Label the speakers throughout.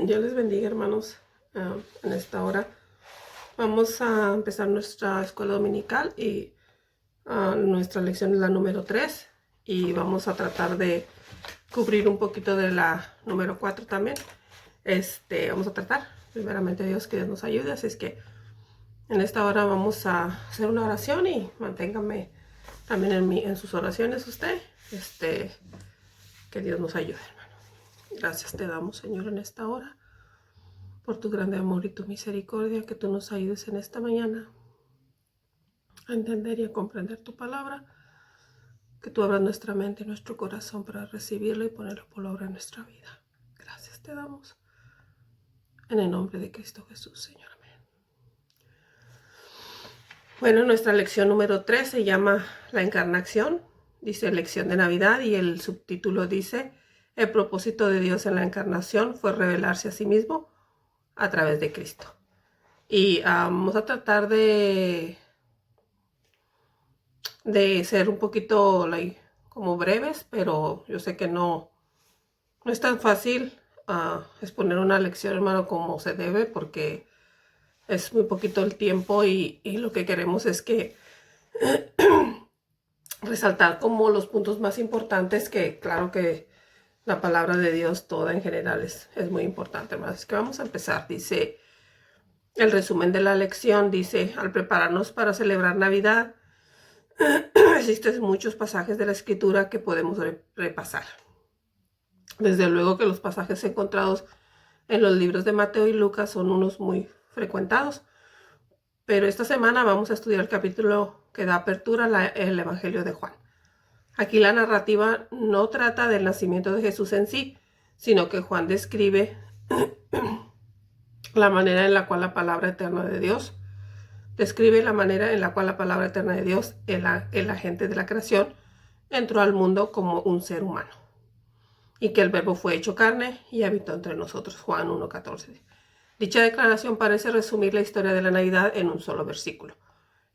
Speaker 1: Dios les bendiga, hermanos. En esta hora vamos a empezar nuestra escuela dominical y nuestra lección es la número 3 y vamos a tratar de cubrir un poquito de la número 4 también. Vamos a tratar, primeramente Dios, que Dios nos ayude, así es que en esta hora vamos a hacer una oración y manténgame también en sus oraciones usted, que Dios nos ayude, hermano. Gracias te damos, Señor, en esta hora, por tu grande amor y tu misericordia, que tú nos ayudes en esta mañana a entender y a comprender tu palabra, que tú abras nuestra mente y nuestro corazón para recibirlo y ponerlo por obra en nuestra vida. Gracias te damos, en el nombre de Cristo Jesús, Señor. Amén. Bueno, nuestra lección número 3 se llama La Encarnación, dice lección de Navidad, y el subtítulo dice: el propósito de Dios en la encarnación fue revelarse a sí mismo a través de Cristo. Y vamos a tratar de ser un poquito como breves, pero yo sé que no es tan fácil exponer una lección, hermano, como se debe, porque es muy poquito el tiempo y lo que queremos es que resaltar como los puntos más importantes, que claro que la palabra de Dios toda en general es muy importante, hermano. Así que vamos a empezar. Dice el resumen de la lección, dice: al prepararnos para celebrar Navidad, existen muchos pasajes de la Escritura que podemos repasar. Desde luego que los pasajes encontrados en los libros de Mateo y Lucas son unos muy frecuentados, pero esta semana vamos a estudiar el capítulo que da apertura al Evangelio de Juan. Aquí la narrativa no trata del nacimiento de Jesús en sí, sino que Juan describe la manera en la cual la palabra eterna de Dios, el agente de la creación, entró al mundo como un ser humano, y que el verbo fue hecho carne y habitó entre nosotros. Juan 1:14. Dicha declaración parece resumir la historia de la Navidad en un solo versículo.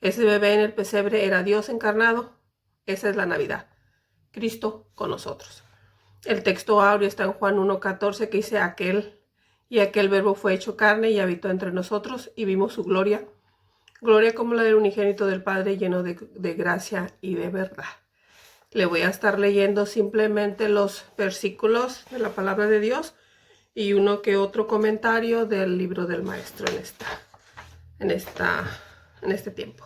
Speaker 1: Ese bebé en el pesebre era Dios encarnado. Esa es la Navidad, Cristo con nosotros. El texto áureo está en Juan 1:14, que dice: aquel verbo fue hecho carne y habitó entre nosotros, y vimos su gloria como la del unigénito del Padre, lleno de gracia y de verdad. Le voy a estar leyendo simplemente los versículos de la palabra de Dios y uno que otro comentario del libro del maestro en este tiempo.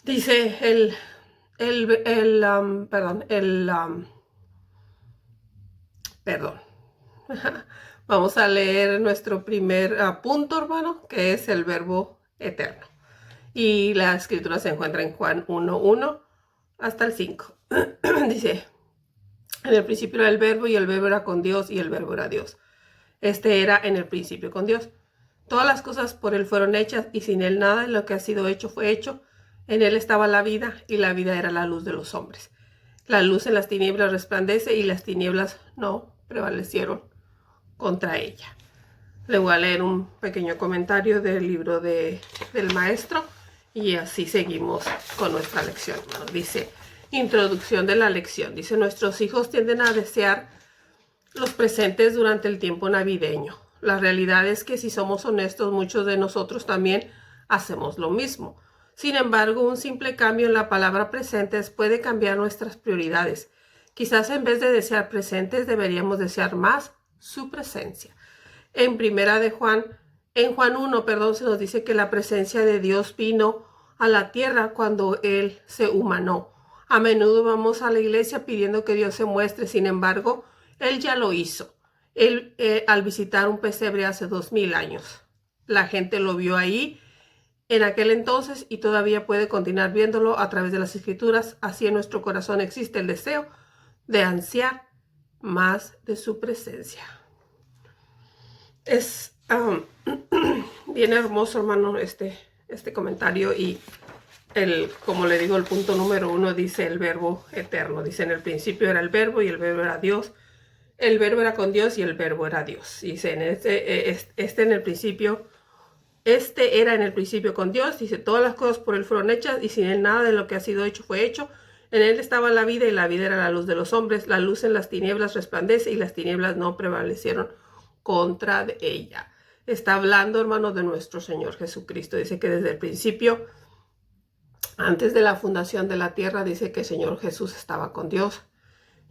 Speaker 1: Dice Vamos a leer nuestro primer punto, hermano, que es el verbo eterno. Y la escritura se encuentra en Juan 1:1 hasta el 5. Dice: en el principio era el verbo, y el verbo era con Dios, y el verbo era Dios. Este era en el principio con Dios. Todas las cosas por él fueron hechas, y sin él nada de lo que ha sido hecho fue hecho. En él estaba la vida, y la vida era la luz de los hombres. La luz en las tinieblas resplandece, y las tinieblas no prevalecieron contra ella. Le voy a leer un pequeño comentario del libro del maestro y así seguimos con nuestra lección, ¿no? Dice: introducción de la lección. Dice: nuestros hijos tienden a desear los presentes durante el tiempo navideño. La realidad es que, si somos honestos, muchos de nosotros también hacemos lo mismo. Sin embargo, un simple cambio en la palabra presentes puede cambiar nuestras prioridades. Quizás en vez de desear presentes, deberíamos desear más su presencia. En Juan 1, se nos dice que la presencia de Dios vino a la tierra cuando Él se humanó. A menudo vamos a la iglesia pidiendo que Dios se muestre, sin embargo, Él ya lo hizo. Él, al visitar un pesebre hace 2000 años. La gente lo vio ahí en aquel entonces y todavía puede continuar viéndolo a través de las Escrituras. Así en nuestro corazón existe el deseo de ansiar más de su presencia. Es bien hermoso, hermano, este comentario. Y como le digo, el punto número 1 dice el verbo eterno. Dice: en el principio era el verbo, y el verbo era Dios. El verbo era con Dios, y el verbo era Dios. Dice: este era en el principio con Dios. Dice: todas las cosas por él fueron hechas, y sin él nada de lo que ha sido hecho fue hecho. En él estaba la vida y la vida era la luz de los hombres. La luz en las tinieblas resplandece y las tinieblas no prevalecieron contra de ella. Está hablando, hermano, de nuestro Señor Jesucristo. Dice que desde el principio, antes de la fundación de la tierra, dice que el Señor Jesús estaba con Dios.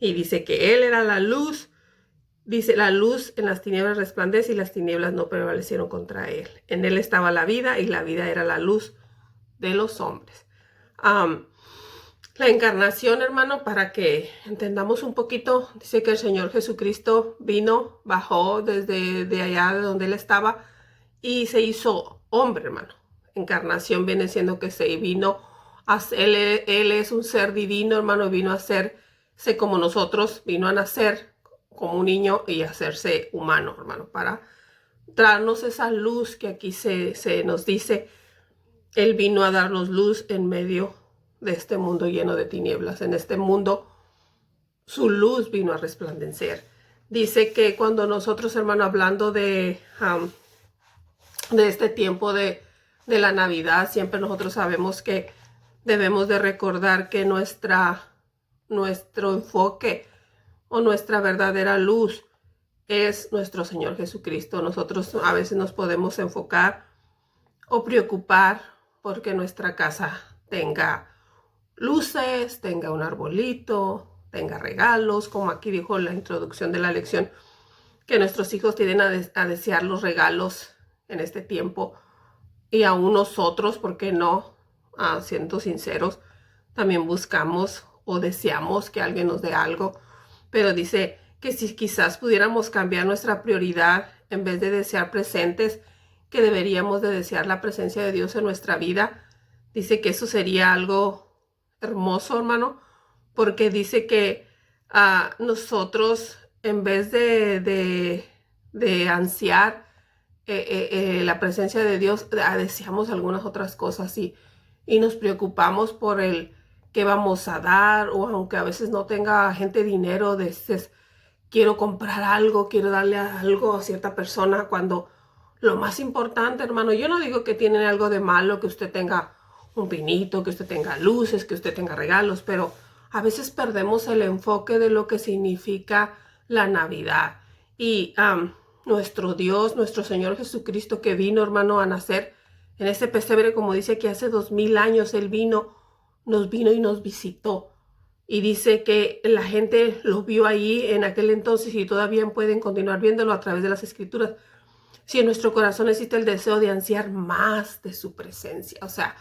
Speaker 1: Y dice que Él era la luz. Dice, la luz en las tinieblas resplandece y las tinieblas no prevalecieron contra Él. En Él estaba la vida y la vida era la luz de los hombres. La encarnación, hermano, para que entendamos un poquito, dice que el Señor Jesucristo vino, bajó desde de allá de donde Él estaba y se hizo hombre, hermano. Encarnación viene siendo que se vino él es un ser divino, hermano, vino a hacerse como nosotros, vino a nacer como un niño y hacerse humano, hermano, para darnos esa luz que aquí se nos dice. Él vino a darnos luz en medio de este mundo lleno de tinieblas. En este mundo su luz vino a resplandecer. Dice que cuando nosotros, hermano, hablando de este tiempo de la Navidad, siempre nosotros sabemos que debemos de recordar que nuestro enfoque o nuestra verdadera luz es nuestro Señor Jesucristo. Nosotros a veces nos podemos enfocar o preocupar porque nuestra casa tenga luces, tenga un arbolito, tenga regalos, como aquí dijo en la introducción de la lección, que nuestros hijos tienden a desear los regalos en este tiempo, y aún nosotros, ¿por qué no? Siendo sinceros, también buscamos o deseamos que alguien nos dé algo, pero dice que si quizás pudiéramos cambiar nuestra prioridad, en vez de desear presentes, que deberíamos de desear la presencia de Dios en nuestra vida. Dice que eso sería algo hermoso, hermano, porque dice que nosotros, en vez de ansiar la presencia de Dios, deseamos algunas otras cosas y nos preocupamos por el qué vamos a dar, o aunque a veces no tenga gente dinero, dices, quiero comprar algo, quiero darle algo a cierta persona, cuando lo más importante, hermano, yo no digo que tiene algo de malo que usted tenga un pinito, que usted tenga luces, que usted tenga regalos, pero a veces perdemos el enfoque de lo que significa la Navidad. Y nuestro Dios, nuestro Señor Jesucristo, que vino, hermano, a nacer en ese pesebre, como dice que hace 2000 años Él vino y nos visitó. Y dice que la gente lo vio ahí en aquel entonces y todavía pueden continuar viéndolo a través de las Escrituras. Si en nuestro corazón existe el deseo de ansiar más de su presencia, o sea,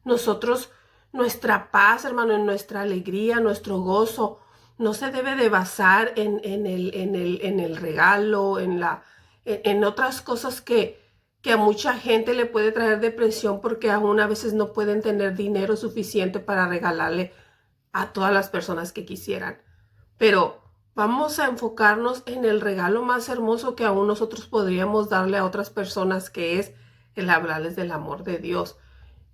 Speaker 1: nosotros, nuestra paz, hermano, en nuestra alegría, nuestro gozo, no se debe de basar en el regalo, en otras cosas que a mucha gente le puede traer depresión, porque aún a veces no pueden tener dinero suficiente para regalarle a todas las personas que quisieran. Pero vamos a enfocarnos en el regalo más hermoso que aún nosotros podríamos darle a otras personas, que es el hablarles del amor de Dios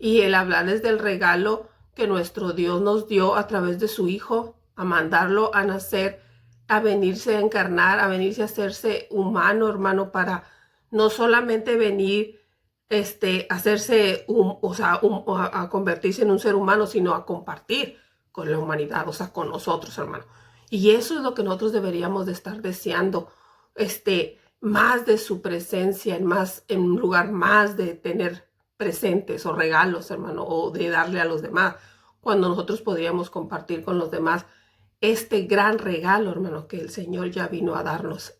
Speaker 1: y el hablarles del regalo que nuestro Dios nos dio a través de su Hijo, a mandarlo a nacer, a venirse a encarnar, a venirse a hacerse humano, hermano, para no solamente venir hacerse a convertirse en un ser humano, sino a compartir con la humanidad, o sea, con nosotros, hermano. Y eso es lo que nosotros deberíamos de estar deseando, más de su presencia, en un lugar más de tener presentes o regalos, hermano, o de darle a los demás, cuando nosotros podríamos compartir con los demás este gran regalo, hermano, que el Señor ya vino a darnos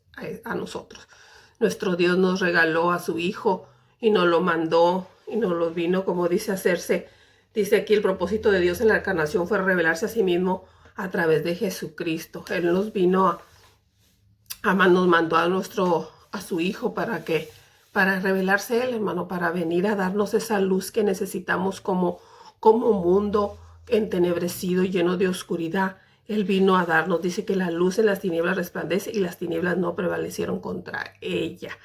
Speaker 1: a nosotros. Nuestro Dios nos regaló a su Hijo y nos lo mandó y nos lo vino, como dice, hacerse. Dice aquí, el propósito de Dios en la encarnación fue revelarse a sí mismo a través de Jesucristo. Él nos vino nos mandó a su Hijo para revelarse Él, hermano, para venir a darnos esa luz que necesitamos como mundo entenebrecido y lleno de oscuridad. Él vino a darnos, dice que la luz en las tinieblas resplandece y las tinieblas no prevalecieron contra ella.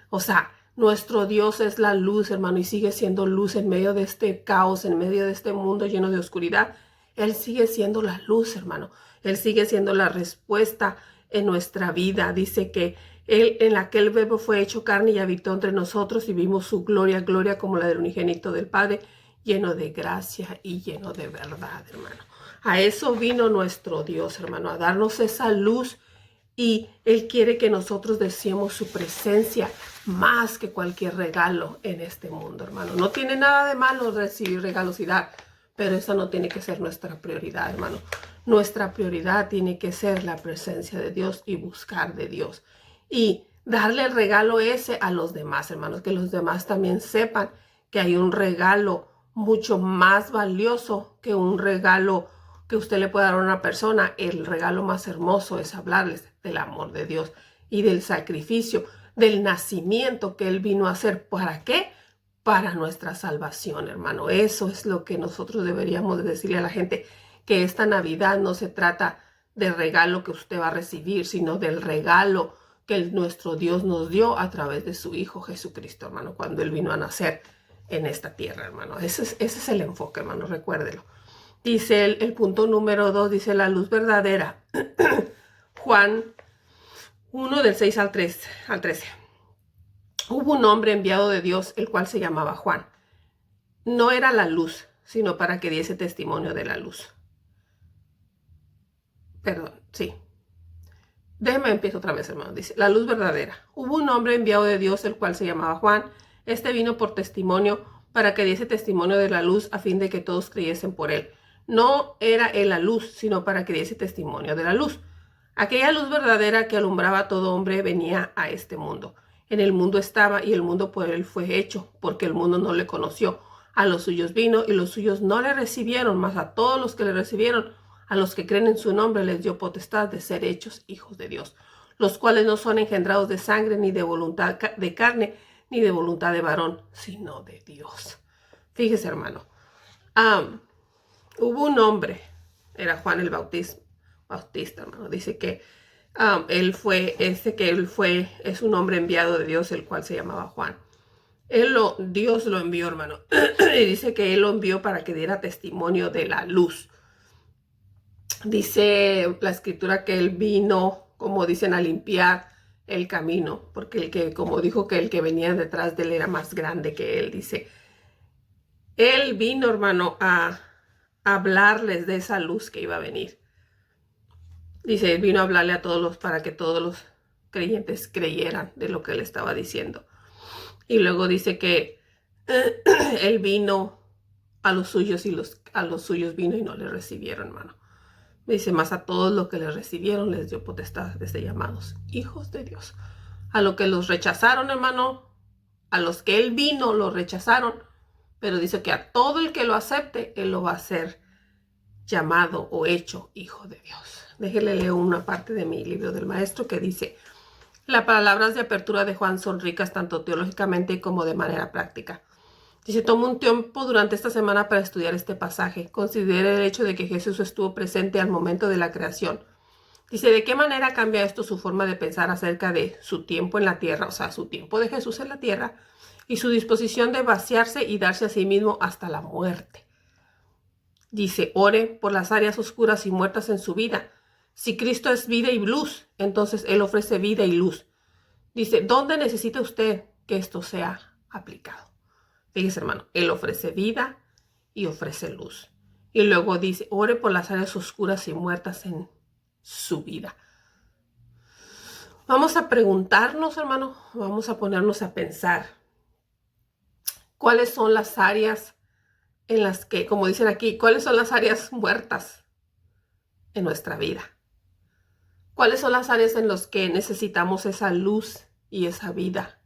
Speaker 1: O sea, nuestro Dios es la luz, hermano, y sigue siendo luz en medio de este caos, en medio de este mundo lleno de oscuridad. Él sigue siendo la luz, hermano. Él sigue siendo la respuesta en nuestra vida. Dice que Él, en aquel verbo, fue hecho carne y habitó entre nosotros y vimos su gloria, gloria como la del unigénito del Padre, lleno de gracia y lleno de verdad, hermano. A eso vino nuestro Dios, hermano, a darnos esa luz. Y Él quiere que nosotros deseemos su presencia más que cualquier regalo en este mundo, hermano. No tiene nada de malo recibir regalos y dar, pero esa no tiene que ser nuestra prioridad, hermano. Nuestra prioridad tiene que ser la presencia de Dios y buscar de Dios. Y darle el regalo ese a los demás, hermanos. Que los demás también sepan que hay un regalo mucho más valioso que un regalo que usted le puede dar a una persona. El regalo más hermoso es hablarles del amor de Dios y del sacrificio, del nacimiento que Él vino a hacer. ¿Para qué? Para nuestra salvación, hermano. Eso es lo que nosotros deberíamos decirle a la gente, que esta Navidad no se trata del regalo que usted va a recibir, sino del regalo que nuestro Dios nos dio a través de su Hijo Jesucristo, hermano, cuando Él vino a nacer en esta tierra, hermano. Ese es el enfoque, hermano, recuérdelo. Dice el punto número 2, dice la luz verdadera. Juan 1 del 6 al 13. Hubo un hombre enviado de Dios, el cual se llamaba Juan. No era la luz, sino para que diese testimonio de la luz. Perdón, sí. Déjeme empiezo otra vez, hermano. Dice, la luz verdadera. Hubo un hombre enviado de Dios, el cual se llamaba Juan. Este vino por testimonio, para que diese testimonio de la luz, a fin de que todos creyesen por él. No era él la luz, sino para que diese testimonio de la luz. Aquella luz verdadera que alumbraba a todo hombre venía a este mundo. En el mundo estaba, y el mundo por él fue hecho, porque el mundo no le conoció. A los suyos vino, y los suyos no le recibieron, mas a todos los que le recibieron, a los que creen en su nombre, les dio potestad de ser hechos hijos de Dios, los cuales no son engendrados de sangre, ni de voluntad de carne, ni de voluntad de varón, sino de Dios. Fíjese, hermano. Hubo un hombre, era Juan el Bautista, hermano. Dice que es un hombre enviado de Dios, el cual se llamaba Juan. Dios lo envió, hermano. Y dice que Él lo envió para que diera testimonio de la luz. Dice la escritura que Él vino, como dicen, a limpiar el camino, porque como dijo que el que venía detrás de Él era más grande que Él. Dice, Él vino, hermano, a hablarles de esa luz que iba a venir. Dice, Él vino a hablarle a todos para que todos los creyentes creyeran de lo que Él estaba diciendo. Y luego dice que Él vino a los suyos, y a los suyos vino y no le recibieron, hermano. Dice, más a todos los que le recibieron les dio potestad de ser llamados hijos de Dios. A los que los rechazaron, hermano, a los que Él vino los rechazaron, pero dice que a todo el que lo acepte, Él lo va a hacer llamado o hecho hijo de Dios. Déjele leer una parte de mi libro del maestro que dice, las palabras de apertura de Juan son ricas tanto teológicamente como de manera práctica. Dice, toma un tiempo durante esta semana para estudiar este pasaje. Considere el hecho de que Jesús estuvo presente al momento de la creación. Dice, ¿de qué manera cambia esto su forma de pensar acerca de su tiempo en la tierra? O sea, su tiempo de Jesús en la tierra y su disposición de vaciarse y darse a sí mismo hasta la muerte. Dice, ore por las áreas oscuras y muertas en su vida. Si Cristo es vida y luz, entonces Él ofrece vida y luz. Dice, ¿dónde necesita usted que esto sea aplicado? Fíjese, hermano, Él ofrece vida y ofrece luz. Y luego dice, ore por las áreas oscuras y muertas en su vida. Vamos a preguntarnos, hermano, vamos a ponernos a pensar, ¿cuáles son las áreas en las que, como dicen aquí, cuáles son las áreas muertas en nuestra vida? ¿Cuáles son las áreas en las que necesitamos esa luz y esa vida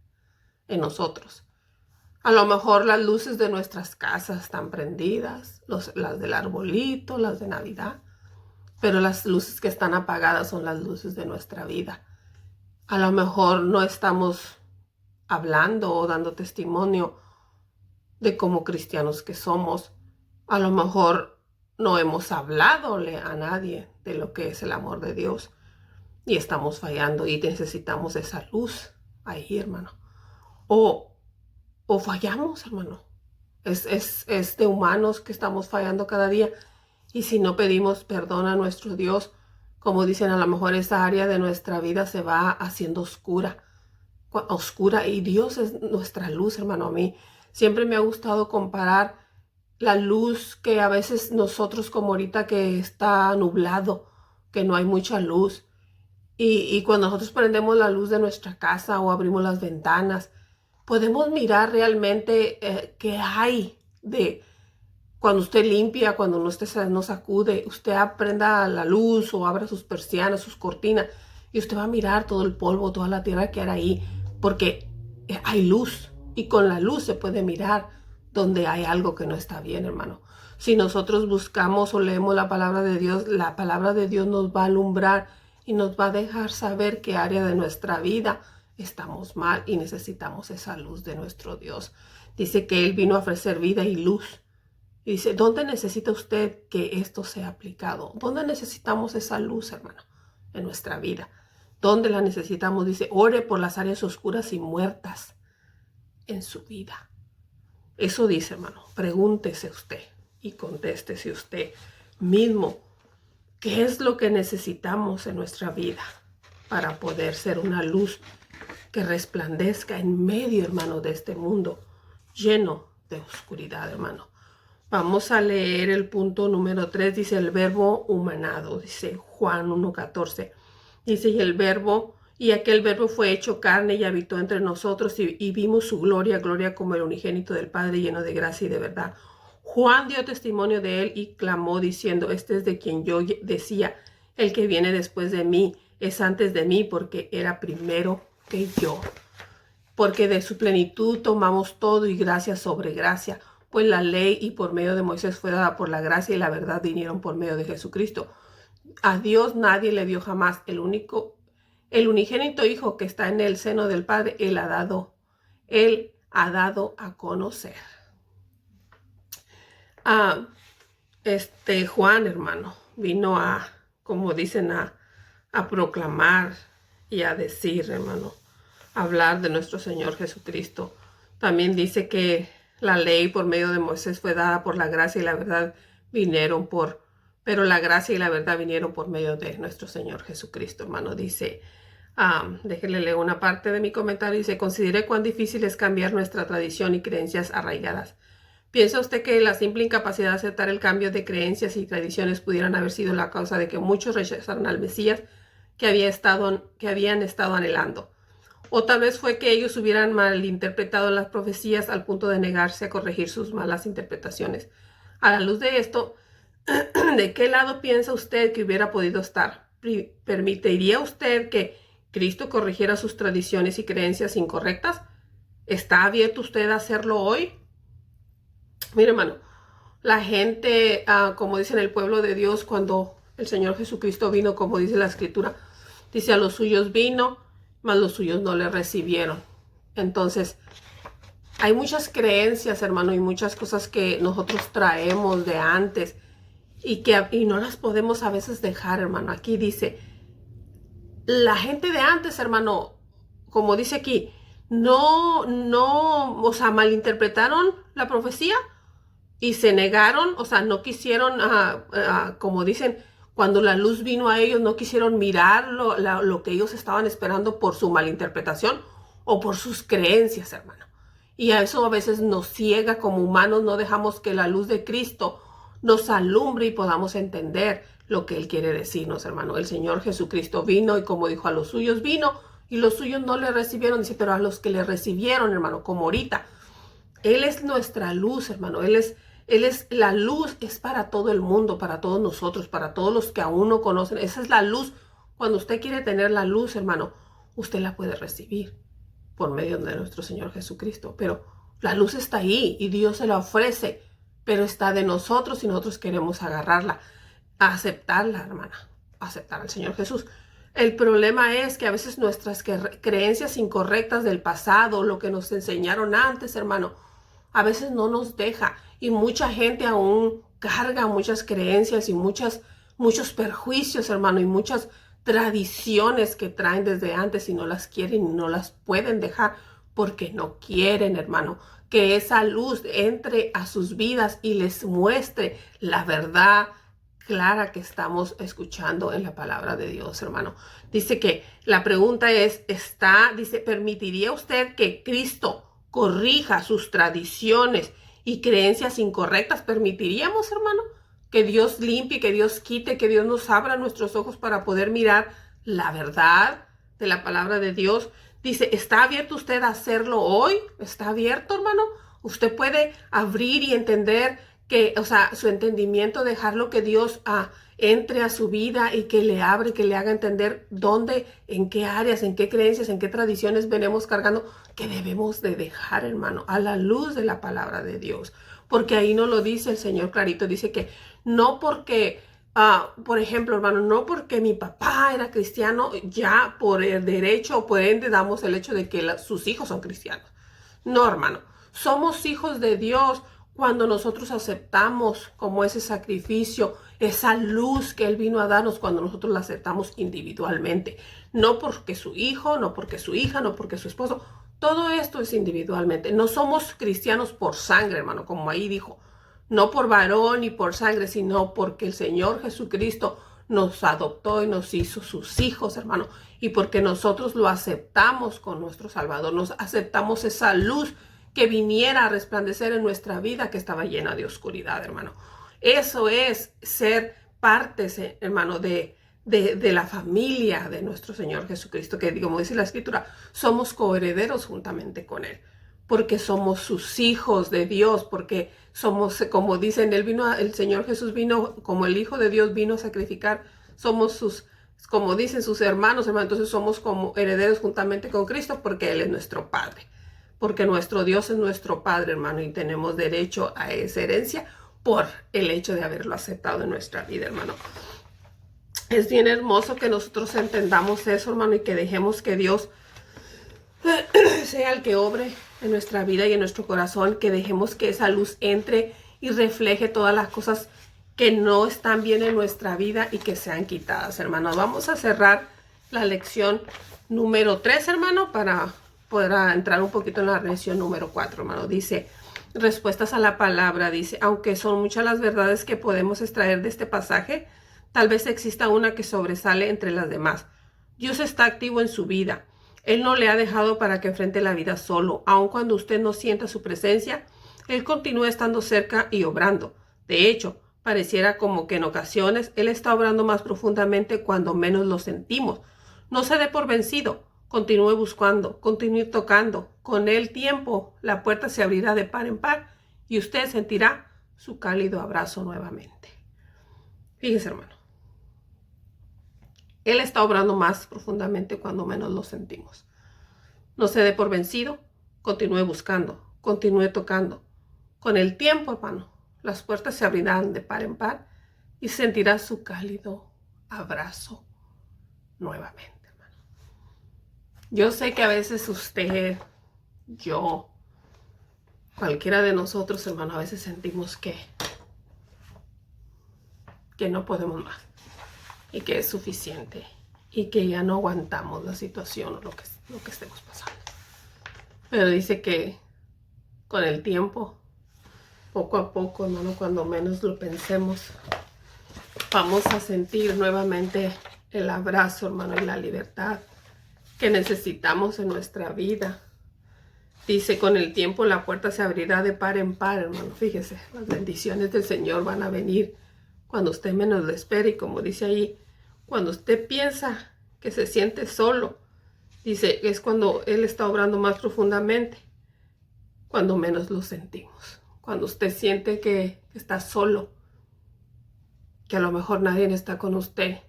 Speaker 1: en nosotros? A lo mejor las luces de nuestras casas están prendidas, las del arbolito, las de Navidad, pero las luces que están apagadas son las luces de nuestra vida. A lo mejor no estamos hablando o dando testimonio de como cristianos que somos. A lo mejor no hemos habladole a nadie de lo que es el amor de Dios y estamos fallando y necesitamos esa luz ahí, hermano. O fallamos, hermano. Es de humanos que estamos fallando cada día. Y si no pedimos perdón a nuestro Dios, como dicen, a lo mejor esa área de nuestra vida se va haciendo oscura. Y Dios es nuestra luz, hermano. A mí siempre me ha gustado comparar la luz que a veces nosotros, como ahorita que está nublado, que no hay mucha luz, y cuando nosotros prendemos la luz de nuestra casa o abrimos las ventanas, podemos mirar realmente qué hay de cuando usted limpia, cuando usted no sacude, usted prenda la luz o abra sus persianas, sus cortinas, y usted va a mirar todo el polvo, toda la tierra que hay ahí, porque hay luz, y con la luz se puede mirar donde hay algo que no está bien, hermano. Si nosotros buscamos o leemos la palabra de Dios nos va a alumbrar y nos va a dejar saber qué área de nuestra vida estamos mal y necesitamos esa luz de nuestro Dios. Dice que Él vino a ofrecer vida y luz. Y dice, ¿dónde necesita usted que esto sea aplicado? ¿Dónde necesitamos esa luz, hermano, en nuestra vida? ¿Dónde la necesitamos? Dice, ore por las áreas oscuras y muertas en su vida. Eso dice, hermano. Pregúntese usted y contéstese usted mismo. ¿Qué es lo que necesitamos en nuestra vida para poder ser una luz que resplandezca en medio, hermano, de este mundo lleno de oscuridad, hermano? Vamos a leer el punto número 3, dice el verbo humanado, dice Juan 1:14. Dice, y aquel verbo fue hecho carne y habitó entre nosotros y vimos su gloria, gloria como el unigénito del Padre, lleno de gracia y de verdad. Juan dio testimonio de él y clamó diciendo, este es de quien yo decía, el que viene después de mí es antes de mí porque era primero que yo. Porque de su plenitud tomamos todo y gracia sobre gracia. Pues la ley y por medio de Moisés fue dada por la gracia y la verdad vinieron por medio de Jesucristo. A Dios nadie le dio jamás el unigénito Hijo que está en el seno del Padre, Él ha dado a conocer. Juan, hermano, vino como dicen, a proclamar y a decir, hermano, hablar de nuestro Señor Jesucristo. También dice que la ley por medio de Moisés fue dada por la gracia y la verdad pero la gracia y la verdad vinieron por medio de nuestro Señor Jesucristo, hermano. Dice, déjenle leer una parte de mi comentario. Dice, consideré cuán difícil es cambiar nuestra tradición y creencias arraigadas. ¿Piensa usted que la simple incapacidad de aceptar el cambio de creencias y tradiciones pudieran haber sido la causa de que muchos rechazaran al Mesías que habían estado anhelando? O tal vez fue que ellos hubieran malinterpretado las profecías al punto de negarse a corregir sus malas interpretaciones. A la luz de esto, ¿de qué lado piensa usted que hubiera podido estar? ¿Permitiría usted que Cristo corrigiera sus tradiciones y creencias incorrectas? ¿Está abierto usted a hacerlo hoy? Mire, hermano, la gente, como dice en el pueblo de Dios, cuando el Señor Jesucristo vino, como dice la Escritura, dice a los suyos vino, mas los suyos no le recibieron. Entonces, hay muchas creencias, hermano, y muchas cosas que nosotros traemos de antes y no las podemos a veces dejar, hermano. Aquí dice, la gente de antes, hermano, como dice aquí, o sea, malinterpretaron la profecía y se negaron, o sea, no quisieron, como dicen, cuando la luz vino a ellos, no quisieron mirar lo que ellos estaban esperando por su malinterpretación o por sus creencias, hermano. Y a eso a veces nos ciega como humanos, no dejamos que la luz de Cristo nos alumbre y podamos entender lo que Él quiere decirnos, hermano. El Señor Jesucristo vino y como dijo, a los suyos vino y los suyos no le recibieron. Dice, pero a los que le recibieron, hermano, como ahorita, Él es nuestra luz, hermano. Él es la luz, es para todo el mundo, para todos nosotros, para todos los que aún no conocen. Esa es la luz. Cuando usted quiere tener la luz, hermano, usted la puede recibir por medio de nuestro Señor Jesucristo. Pero la luz está ahí y Dios se la ofrece, pero está de nosotros si nosotros queremos agarrarla, aceptarla, hermana, aceptar al Señor Jesús. El problema es que a veces nuestras creencias incorrectas del pasado, lo que nos enseñaron antes, hermano, a veces no nos deja. Y mucha gente aún carga muchas creencias y muchos perjuicios, hermano, y muchas tradiciones que traen desde antes y no las quieren y no las pueden dejar porque no quieren, hermano, que esa luz entre a sus vidas y les muestre la verdad clara que estamos escuchando en la palabra de Dios, hermano. Dice que la pregunta es, dice, ¿permitiría usted que Cristo corrija sus tradiciones y creencias incorrectas, ¿permitiríamos, hermano, que Dios limpie, que Dios quite, que Dios nos abra nuestros ojos para poder mirar la verdad de la palabra de Dios? Dice, ¿está abierto usted a hacerlo hoy? ¿Está abierto, hermano? Usted puede abrir y entender que, o sea, su entendimiento, dejarlo que Dios entre a su vida y que le abre, que le haga entender dónde, en qué áreas, en qué creencias, en qué tradiciones venimos cargando, que debemos de dejar, hermano, a la luz de la palabra de Dios. Porque ahí no lo dice el Señor clarito, dice que no porque, por ejemplo, hermano, no porque mi papá era cristiano, ya por el derecho o por ende damos el hecho de que sus hijos son cristianos. No, hermano, somos hijos de Dios cuando nosotros aceptamos como ese sacrificio, esa luz que Él vino a darnos cuando nosotros la aceptamos individualmente. No porque su hijo, no porque su hija, no porque su esposo. Todo esto es individualmente. No somos cristianos por sangre, hermano, como ahí dijo. No por varón ni por sangre, sino porque el Señor Jesucristo nos adoptó y nos hizo sus hijos, hermano. Y porque nosotros lo aceptamos con nuestro Salvador. Nos aceptamos esa luz que viniera a resplandecer en nuestra vida que estaba llena de oscuridad, hermano. Eso es ser partes, hermano, de la familia de nuestro Señor Jesucristo, que como dice la Escritura, somos coherederos juntamente con Él, porque somos sus hijos de Dios, porque somos, como dicen, el Señor Jesús vino, como el Hijo de Dios vino a sacrificar, somos sus, como dicen sus hermanos, hermano, entonces somos como herederos juntamente con Cristo, porque Él es nuestro Padre. Porque nuestro Dios es nuestro Padre, hermano, y tenemos derecho a esa herencia por el hecho de haberlo aceptado en nuestra vida, hermano. Es bien hermoso que nosotros entendamos eso, hermano, y que dejemos que Dios sea el que obre en nuestra vida y en nuestro corazón, que dejemos que esa luz entre y refleje todas las cosas que no están bien en nuestra vida y que sean quitadas, hermano. Vamos a cerrar la lección número 3, hermano, para poder entrar un poquito en la lección número 4, hermano. Dice, respuestas a la palabra, dice, aunque son muchas las verdades que podemos extraer de este pasaje, tal vez exista una que sobresale entre las demás. Dios está activo en su vida. Él no le ha dejado para que enfrente la vida solo. Aun cuando usted no sienta su presencia, Él continúa estando cerca y obrando. De hecho, pareciera como que en ocasiones Él está obrando más profundamente cuando menos lo sentimos. No se dé por vencido. Continúe buscando, continúe tocando. Con el tiempo, la puerta se abrirá de par en par y usted sentirá su cálido abrazo nuevamente. Fíjese, hermano. Él está obrando más profundamente cuando menos lo sentimos. No se dé por vencido, continúe buscando, continúe tocando. Con el tiempo, hermano, las puertas se abrirán de par en par y sentirá su cálido abrazo nuevamente. Yo sé que a veces usted, yo, cualquiera de nosotros, hermano, a veces sentimos que no podemos más y que es suficiente y que ya no aguantamos la situación o lo que estemos pasando. Pero dice que con el tiempo, poco a poco, hermano, cuando menos lo pensemos, vamos a sentir nuevamente el abrazo, hermano, y la libertad que necesitamos en nuestra vida. Dice, con el tiempo la puerta se abrirá de par en par, hermano. Fíjese, las bendiciones del Señor van a venir cuando usted menos lo espere. Y como dice ahí, cuando usted piensa que se siente solo, dice, es cuando Él está obrando más profundamente, cuando menos lo sentimos. Cuando usted siente que está solo, que a lo mejor nadie está con usted,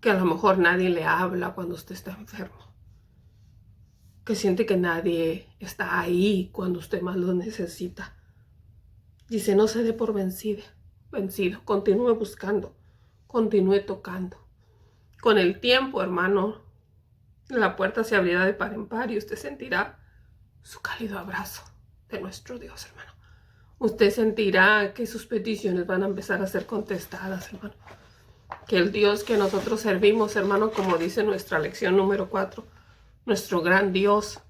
Speaker 1: que a lo mejor nadie le habla cuando usted está enfermo, que siente que nadie está ahí cuando usted más lo necesita. Dice, no se dé por vencido, continúe buscando, continúe tocando. Con el tiempo, hermano, la puerta se abrirá de par en par y usted sentirá su cálido abrazo de nuestro Dios, hermano. Usted sentirá que sus peticiones van a empezar a ser contestadas, hermano. Que el Dios que nosotros servimos, hermano, como dice nuestra lección número 4, nuestro gran Dios,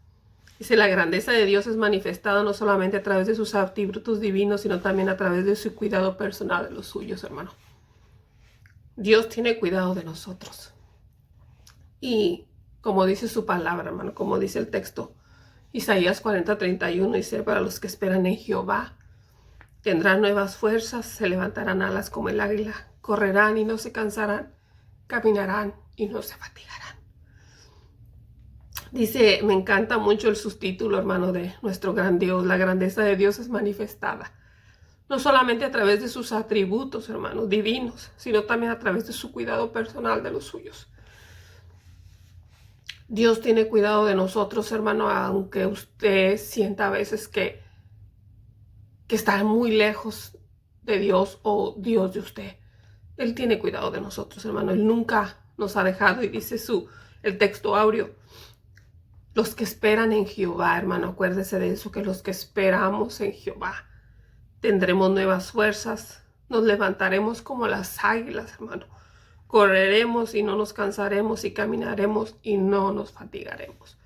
Speaker 1: dice, la grandeza de Dios es manifestada no solamente a través de sus atributos divinos, sino también a través de su cuidado personal de los suyos, hermano. Dios tiene cuidado de nosotros. Y como dice su palabra, hermano, como dice el texto Isaías 40:31 dice, para los que esperan en Jehová, tendrán nuevas fuerzas, se levantarán alas como el águila, correrán y no se cansarán, caminarán y no se fatigarán. Dice, me encanta mucho el subtítulo, hermano, de nuestro gran Dios. La grandeza de Dios es manifestada, no solamente a través de sus atributos, hermanos, divinos, sino también a través de su cuidado personal de los suyos. Dios tiene cuidado de nosotros, hermano, aunque usted sienta a veces que está muy lejos de Dios o Dios de usted. Él tiene cuidado de nosotros, hermano. Él nunca nos ha dejado, y dice el texto áureo, los que esperan en Jehová, hermano, acuérdese de eso, que los que esperamos en Jehová tendremos nuevas fuerzas, nos levantaremos como las águilas, hermano. Correremos y no nos cansaremos, y caminaremos y no nos fatigaremos.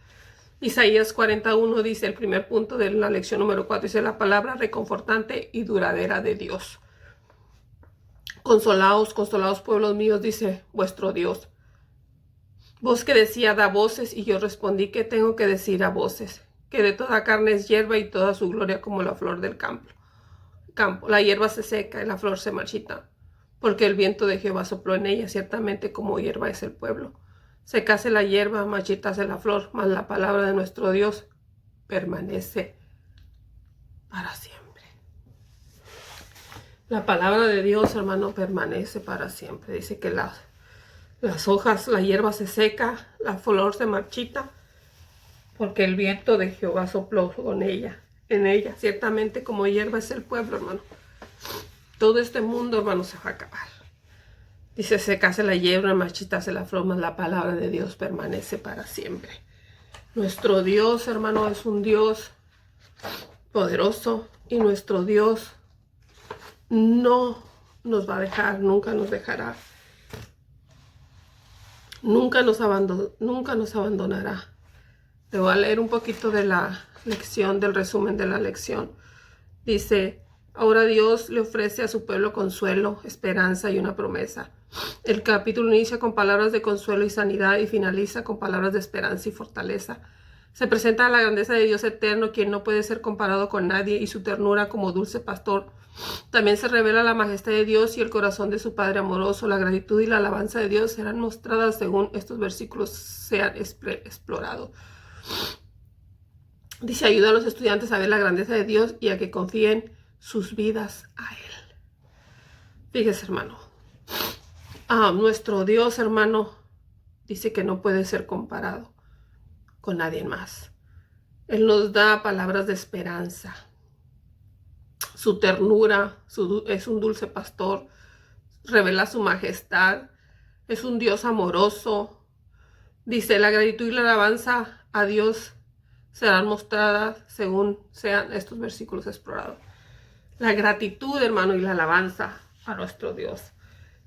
Speaker 1: Isaías 41 dice, el primer punto de la lección número 4, dice la palabra reconfortante y duradera de Dios. Consolaos, consolaos pueblos míos, dice vuestro Dios. Voz que decía, da voces, y yo respondí, ¿qué tengo que decir a voces? Que de toda carne es hierba y toda su gloria como la flor del campo. La hierba se seca y la flor se marchita, porque el viento de Jehová sopló en ella, ciertamente como hierba es el pueblo. Secase la hierba, marchitase la flor, mas la palabra de nuestro Dios permanece para siempre. La palabra de Dios, hermano, permanece para siempre. Dice que las hojas, la hierba se seca, la flor se marchita, porque el viento de Jehová sopló en ella. Ciertamente como hierba es el pueblo, hermano. Todo este mundo, hermano, se va a acabar. Dice, secase la hierba, marchitase la flor, mas la palabra de Dios permanece para siempre. Nuestro Dios, hermano, es un Dios poderoso, y nuestro Dios no nos va a dejar, nunca nos dejará. Nunca nos abandonará. Le voy a leer un poquito de la lección, del resumen de la lección. Dice, ahora Dios le ofrece a su pueblo consuelo, esperanza y una promesa. El capítulo inicia con palabras de consuelo y sanidad y finaliza con palabras de esperanza y fortaleza. Se presenta la grandeza de Dios eterno, quien no puede ser comparado con nadie, y su ternura como dulce pastor. También se revela la majestad de Dios y el corazón de su Padre amoroso. La gratitud y la alabanza de Dios serán mostradas según estos versículos sean explorados. Dice, ayuda a los estudiantes a ver la grandeza de Dios y a que confíen sus vidas a Él. Fíjese, hermano. Nuestro Dios, hermano, dice que no puede ser comparado con nadie más. Él nos da palabras de esperanza. Su ternura, es un dulce pastor, revela su majestad, es un Dios amoroso. Dice, la gratitud y la alabanza a Dios serán mostradas según sean estos versículos explorados. La gratitud, hermano, y la alabanza a nuestro Dios.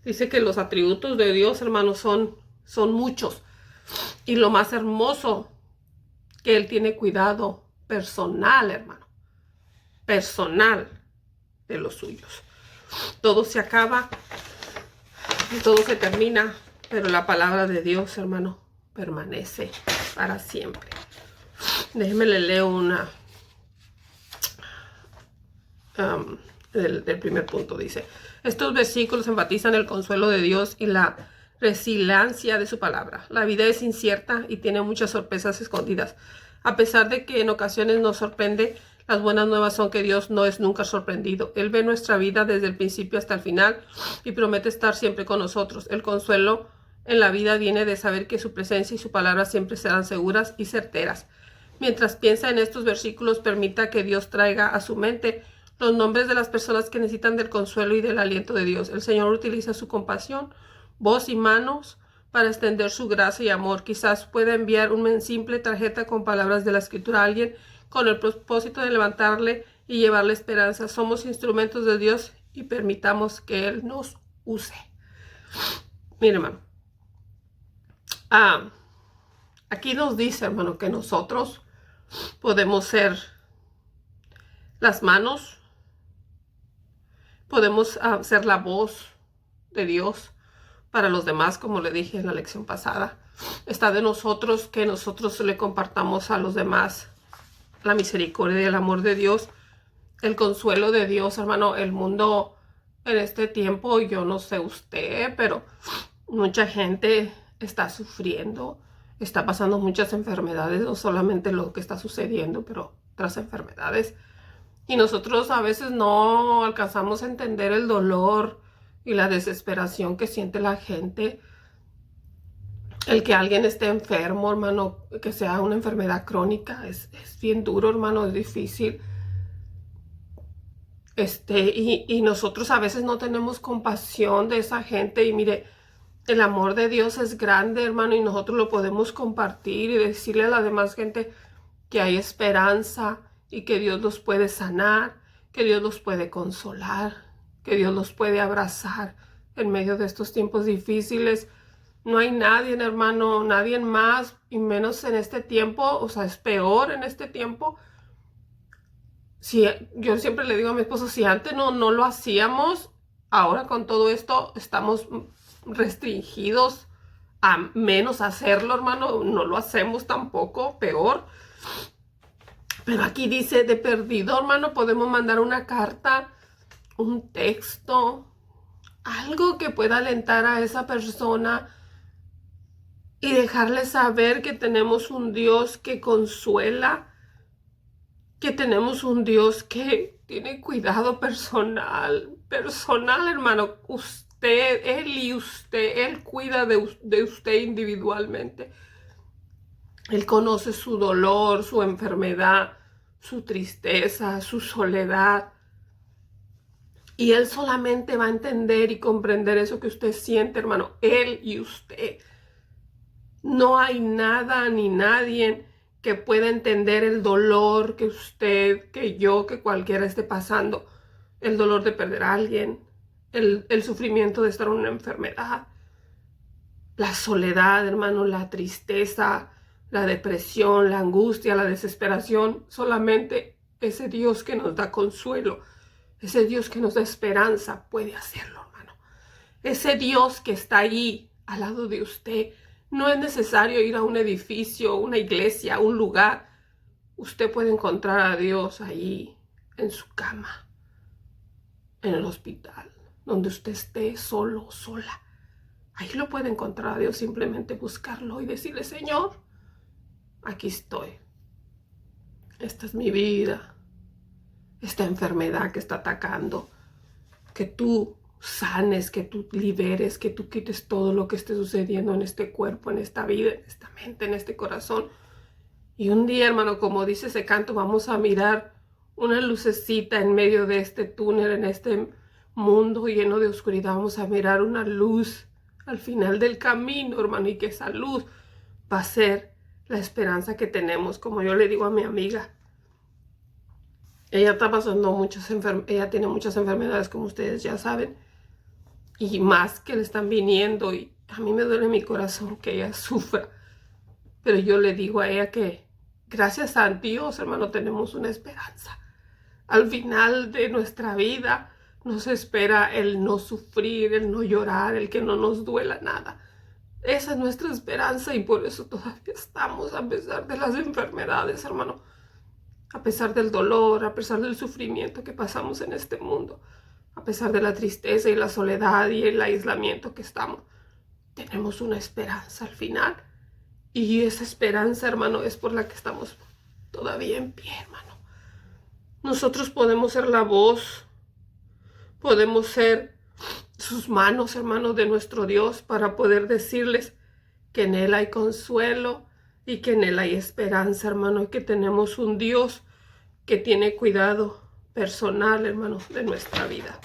Speaker 1: Dice que los atributos de Dios, hermano, son muchos. Y lo más hermoso, que Él tiene cuidado personal, hermano. Personal de los suyos. Todo se acaba, todo se termina, pero la palabra de Dios, hermano, permanece para siempre. Déjeme le leo una del primer punto. Dice, estos versículos enfatizan el consuelo de Dios y la resiliencia de su palabra. La vida es incierta y tiene muchas sorpresas escondidas. A pesar de que en ocasiones nos sorprende, las buenas nuevas son que Dios no es nunca sorprendido. Él ve nuestra vida desde el principio hasta el final y promete estar siempre con nosotros. El consuelo en la vida viene de saber que su presencia y su palabra siempre serán seguras y certeras. Mientras piensa en estos versículos, permita que Dios traiga a su mente los nombres de las personas que necesitan del consuelo y del aliento de Dios. El Señor utiliza su compasión, voz y manos para extender su gracia y amor. Quizás pueda enviar una simple tarjeta con palabras de la Escritura a alguien con el propósito de levantarle y llevarle esperanza. Somos instrumentos de Dios y permitamos que Él nos use. Mire, hermano. Aquí nos dice, hermano, que nosotros podemos ser las manos, podemos ser la voz de Dios para los demás, como le dije en la lección pasada. Está de nosotros que nosotros le compartamos a los demás la misericordia y el amor de Dios, el consuelo de Dios, hermano. El mundo en este tiempo, yo no sé usted, pero mucha gente está sufriendo, está pasando muchas enfermedades, no solamente lo que está sucediendo, pero otras enfermedades. Y nosotros a veces no alcanzamos a entender el dolor y la desesperación que siente la gente. El que alguien esté enfermo, hermano, que sea una enfermedad crónica, es bien duro, hermano, es difícil. Y nosotros a veces no tenemos compasión de esa gente. Y mire, el amor de Dios es grande, hermano, y nosotros lo podemos compartir y decirle a la demás gente que hay esperanza y que Dios los puede sanar, que Dios los puede consolar, que Dios los puede abrazar en medio de estos tiempos difíciles. No hay nadie, hermano, nadie más, y menos en este tiempo. O sea, es peor en este tiempo. Si, yo siempre le digo a mi esposo, si antes no lo hacíamos, ahora con todo esto estamos restringidos a menos hacerlo, hermano. No lo hacemos tampoco, peor. Pero aquí dice, de perdido, hermano, podemos mandar una carta, un texto, algo que pueda alentar a esa persona y dejarle saber que tenemos un Dios que consuela, que tenemos un Dios que tiene cuidado personal, hermano. Usted, Él cuida de usted individualmente. Él conoce su dolor, su enfermedad, su tristeza, su soledad. Y Él solamente va a entender y comprender eso que usted siente, hermano. Él y usted. No hay nada ni nadie que pueda entender el dolor que usted, que yo, que cualquiera esté pasando. El dolor de perder a alguien, el sufrimiento de estar en una enfermedad, la soledad, hermano, la tristeza, la depresión, la angustia, la desesperación. Solamente ese Dios que nos da consuelo, ese Dios que nos da esperanza puede hacerlo, hermano. Ese Dios que está ahí al lado de usted. No es necesario ir a un edificio, una iglesia, un lugar. Usted puede encontrar a Dios ahí, en su cama, en el hospital, donde usted esté solo, sola. Ahí lo puede encontrar a Dios, simplemente buscarlo y decirle, Señor, aquí estoy. Esta es mi vida, esta enfermedad que está atacando. Que tú sanes, que tú liberes, que tú quites todo lo que esté sucediendo en este cuerpo, en esta vida, en esta mente, en este corazón. Y un día, hermano, como dice ese canto, vamos a mirar una lucecita en medio de este túnel, en este mundo lleno de oscuridad. Vamos a mirar una luz al final del camino, hermano, y que esa luz va a ser la esperanza que tenemos. Como yo le digo a mi amiga, ella está pasando ella tiene muchas enfermedades, como ustedes ya saben, y más que le están viniendo, y a mí me duele mi corazón que ella sufra. Pero yo le digo a ella que gracias a Dios, hermano, tenemos una esperanza. Al final de nuestra vida nos espera el no sufrir, el no llorar, el que no nos duela nada. Esa es nuestra esperanza, y por eso todavía estamos, a pesar de las enfermedades, hermano. A pesar del dolor, a pesar del sufrimiento que pasamos en este mundo, a pesar de la tristeza y la soledad y el aislamiento que estamos, tenemos una esperanza al final. Y esa esperanza, hermano, es por la que estamos todavía en pie, hermano. Nosotros podemos ser la voz, podemos ser sus manos, hermano, de nuestro Dios, para poder decirles que en Él hay consuelo y que en Él hay esperanza, hermano, y que tenemos un Dios que tiene cuidado personal, hermano, de nuestra vida.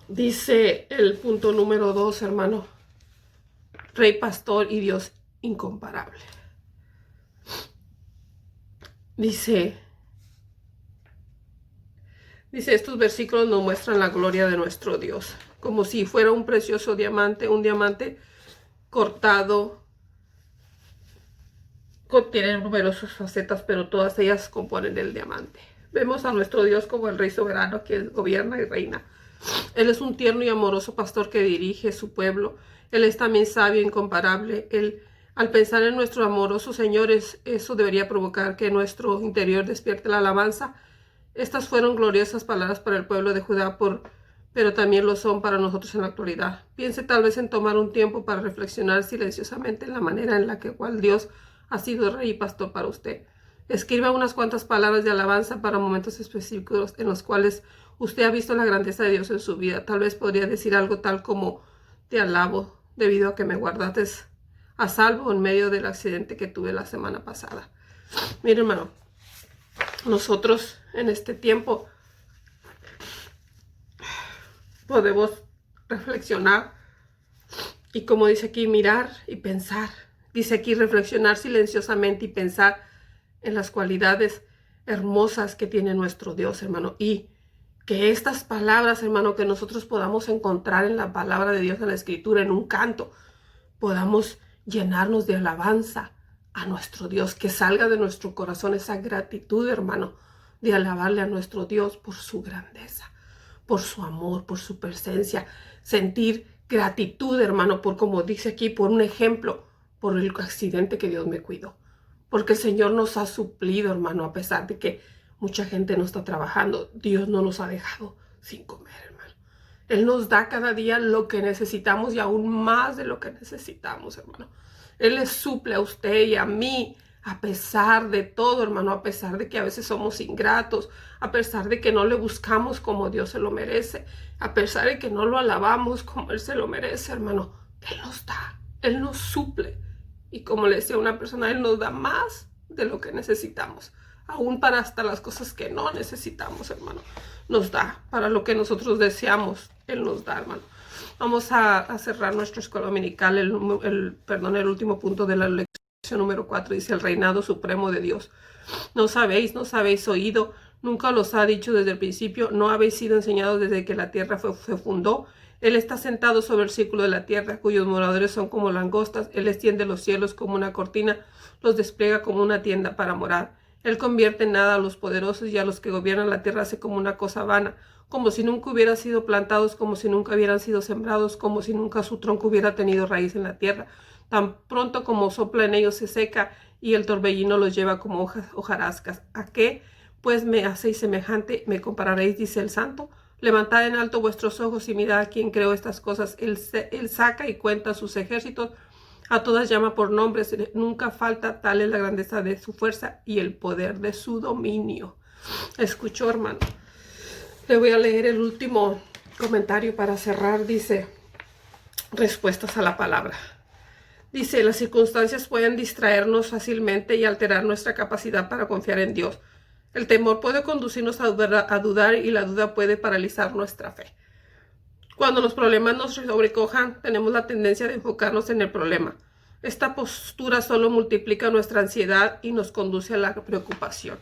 Speaker 1: Dice el punto número 2, hermano, Rey, pastor y Dios incomparable. Dice, estos versículos nos muestran la gloria de nuestro Dios, como si fuera un precioso diamante, un diamante cortado. Tienen numerosas facetas, pero todas ellas componen el diamante. Vemos a nuestro Dios como el Rey soberano que gobierna y reina. Él es un tierno y amoroso pastor que dirige su pueblo. Él es también sabio e incomparable. Él Al pensar en nuestro amoroso Señor, eso debería provocar que nuestro interior despierte la alabanza. Estas fueron gloriosas palabras para el pueblo de Judá, pero también lo son para nosotros en la actualidad. Piense tal vez en tomar un tiempo para reflexionar silenciosamente en la manera en la que cual Dios ha sido rey y pastor para usted. Escriba unas cuantas palabras de alabanza para momentos específicos en los cuales usted ha visto la grandeza de Dios en su vida. Tal vez podría decir algo tal como: te alabo debido a que me guardaste a salvo en medio del accidente que tuve la semana pasada. Mire, hermano, nosotros en este tiempo podemos reflexionar y, como dice aquí, mirar y pensar. Dice aquí reflexionar silenciosamente y pensar en las cualidades hermosas que tiene nuestro Dios, hermano. Y que estas palabras, hermano, que nosotros podamos encontrar en la palabra de Dios, en la Escritura, en un canto, podamos llenarnos de alabanza a nuestro Dios, que salga de nuestro corazón esa gratitud, hermano, de alabarle a nuestro Dios por su grandeza, por su amor, por su presencia. Sentir gratitud, hermano, por, como dice aquí, por un ejemplo, por el accidente que Dios me cuidó. Porque el Señor nos ha suplido, hermano, a pesar de que mucha gente no está trabajando. Dios no nos ha dejado sin comer, hermano. Él nos da cada día lo que necesitamos y aún más de lo que necesitamos, hermano. Él les suple a usted y a mí, a pesar de todo, hermano, a pesar de que a veces somos ingratos, a pesar de que no le buscamos como Dios se lo merece, a pesar de que no lo alabamos como Él se lo merece, hermano. Él nos da, Él nos suple. Y como le decía una persona, Él nos da más de lo que necesitamos. Aún para hasta las cosas que no necesitamos, hermano. Nos da para lo que nosotros deseamos. Él nos da, hermano. Vamos a cerrar nuestra escuela dominical. El último punto de la lección número 4 dice: el reinado supremo de Dios. No habéis oído, nunca los ha dicho desde el principio, no habéis sido enseñados desde que la tierra se fundó. Él está sentado sobre el círculo de la tierra, cuyos moradores son como langostas. Él extiende los cielos como una cortina, los despliega como una tienda para morar. Él convierte en nada a los poderosos y a los que gobiernan la tierra hace como una cosa vana, como si nunca hubieran sido plantados, como si nunca hubieran sido sembrados, como si nunca su tronco hubiera tenido raíz en la tierra. Tan pronto como sopla en ellos se seca y el torbellino los lleva como hojarascas. ¿A qué pues me hacéis semejante? ¿Me compararéis? Dice el Santo. Levantad en alto vuestros ojos y mirad a quien creó estas cosas. Él saca y cuenta sus ejércitos. A todas llama por nombres. Nunca falta. Tal es la grandeza de su fuerza y el poder de su dominio. Escuchó, hermano. Le voy a leer el último comentario para cerrar. Dice: respuestas a la palabra. Dice: las circunstancias pueden distraernos fácilmente y alterar nuestra capacidad para confiar en Dios. El temor puede conducirnos a dudar y la duda puede paralizar nuestra fe. Cuando los problemas nos sobrecojan, tenemos la tendencia de enfocarnos en el problema. Esta postura solo multiplica nuestra ansiedad y nos conduce a la preocupación.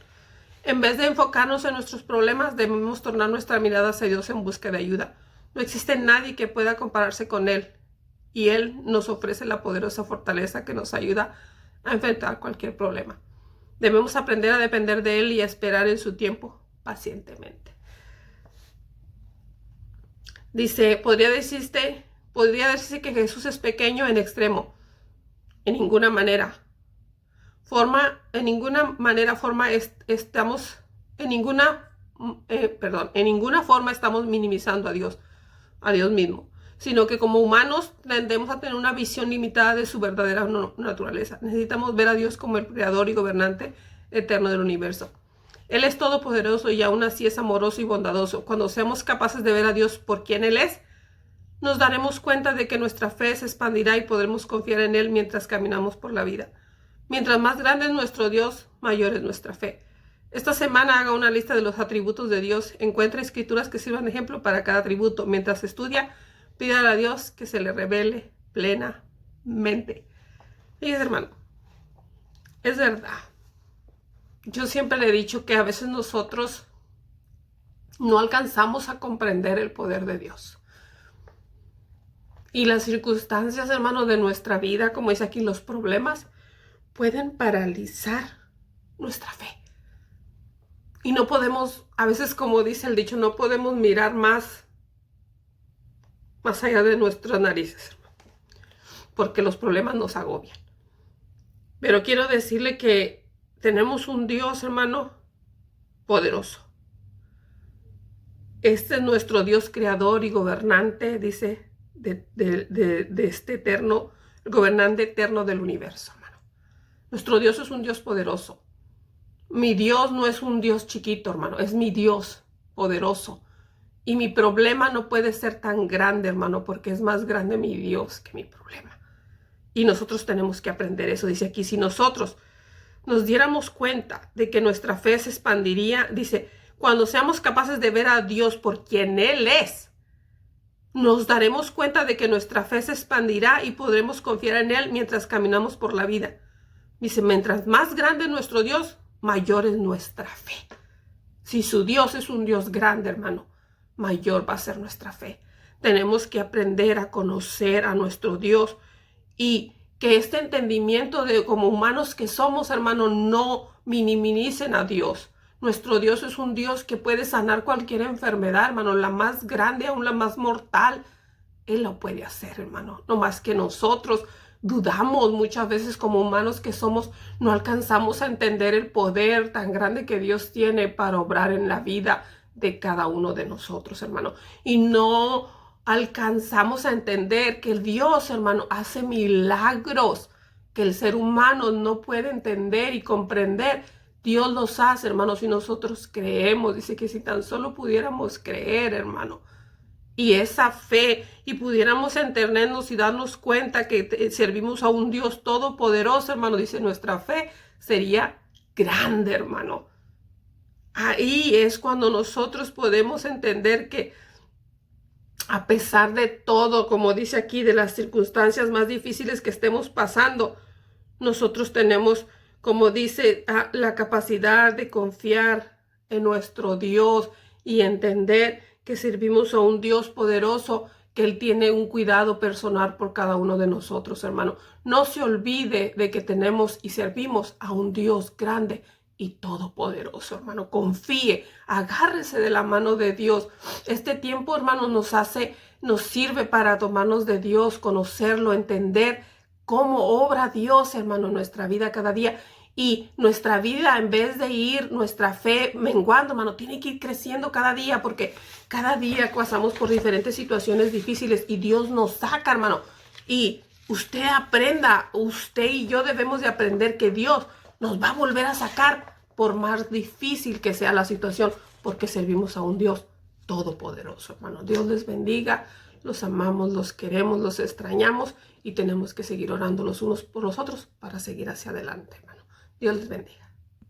Speaker 1: En vez de enfocarnos en nuestros problemas, debemos tornar nuestra mirada hacia Dios en busca de ayuda. No existe nadie que pueda compararse con Él, y Él nos ofrece la poderosa fortaleza que nos ayuda a enfrentar cualquier problema. Debemos aprender a depender de Él y a esperar en su tiempo pacientemente. Dice: podría decirse que Jesús es pequeño en extremo. En ninguna forma estamos minimizando a Dios mismo, sino que como humanos tendemos a tener una visión limitada de su verdadera naturaleza. Necesitamos ver a Dios como el creador y gobernante eterno del universo. Él es todopoderoso y aún así es amoroso y bondadoso. Cuando seamos capaces de ver a Dios por quien Él es, nos daremos cuenta de que nuestra fe se expandirá y podremos confiar en Él mientras caminamos por la vida. Mientras más grande es nuestro Dios, mayor es nuestra fe. Esta semana haga una lista de los atributos de Dios. Encuentre escrituras que sirvan de ejemplo para cada atributo. Mientras estudia, pídale a Dios que se le revele plenamente. Y hermano, es verdad. Yo siempre le he dicho que a veces nosotros no alcanzamos a comprender el poder de Dios. Y las circunstancias, hermano, de nuestra vida, como dice aquí, los problemas, pueden paralizar nuestra fe. Y no podemos, a veces, como dice el dicho, no podemos mirar más allá de nuestras narices, porque los problemas nos agobian. Pero quiero decirle que tenemos un Dios, hermano, poderoso. Este es nuestro Dios creador y gobernante, dice, de este eterno, el gobernante eterno del universo, hermano. Nuestro Dios es un Dios poderoso. Mi Dios no es un Dios chiquito, hermano, es mi Dios poderoso. Y mi problema no puede ser tan grande, hermano, porque es más grande mi Dios que mi problema. Y nosotros tenemos que aprender eso. Dice aquí, si nosotros nos diéramos cuenta de que nuestra fe se expandiría, dice, cuando seamos capaces de ver a Dios por quien Él es, nos daremos cuenta de que nuestra fe se expandirá y podremos confiar en Él mientras caminamos por la vida. Dice, mientras más grande es nuestro Dios, mayor es nuestra fe. Si su Dios es un Dios grande, hermano, mayor va a ser nuestra fe. Tenemos que aprender a conocer a nuestro Dios y que este entendimiento de como humanos que somos, hermano, no minimicen a Dios. Nuestro Dios es un Dios que puede sanar cualquier enfermedad, hermano, la más grande, aún la más mortal. Él lo puede hacer, hermano. No más que nosotros dudamos muchas veces como humanos que somos, no alcanzamos a entender el poder tan grande que Dios tiene para obrar en la vida de cada uno de nosotros, hermano. Y no alcanzamos a entender que el Dios, hermano, hace milagros que el ser humano no puede entender y comprender. Dios los hace, hermanos, si nosotros creemos. Dice que si tan solo pudiéramos creer, hermano, y esa fe, y pudiéramos entendernos y darnos cuenta que servimos a un Dios todopoderoso, hermano, dice, nuestra fe sería grande, hermano. Ahí es cuando nosotros podemos entender que a pesar de todo, como dice aquí, de las circunstancias más difíciles que estemos pasando, nosotros tenemos, como dice, la capacidad de confiar en nuestro Dios y entender que servimos a un Dios poderoso, que Él tiene un cuidado personal por cada uno de nosotros, hermano. No se olvide de que tenemos y servimos a un Dios grande y todopoderoso, hermano. Confíe, agárrese de la mano de Dios. Este tiempo, hermano, nos sirve para tomarnos de Dios, conocerlo, entender cómo obra Dios, hermano, en nuestra vida cada día. Y nuestra vida, en vez de ir, nuestra fe menguando, hermano, tiene que ir creciendo cada día, porque cada día pasamos por diferentes situaciones difíciles y Dios nos saca, hermano. Y usted aprenda, usted y yo debemos de aprender que Dios nos va a volver a sacar por más difícil que sea la situación, porque servimos a un Dios todopoderoso, hermano. Dios les bendiga, los amamos, los queremos, los extrañamos y tenemos que seguir orando los unos por los otros para seguir hacia adelante, hermano. Dios les bendiga.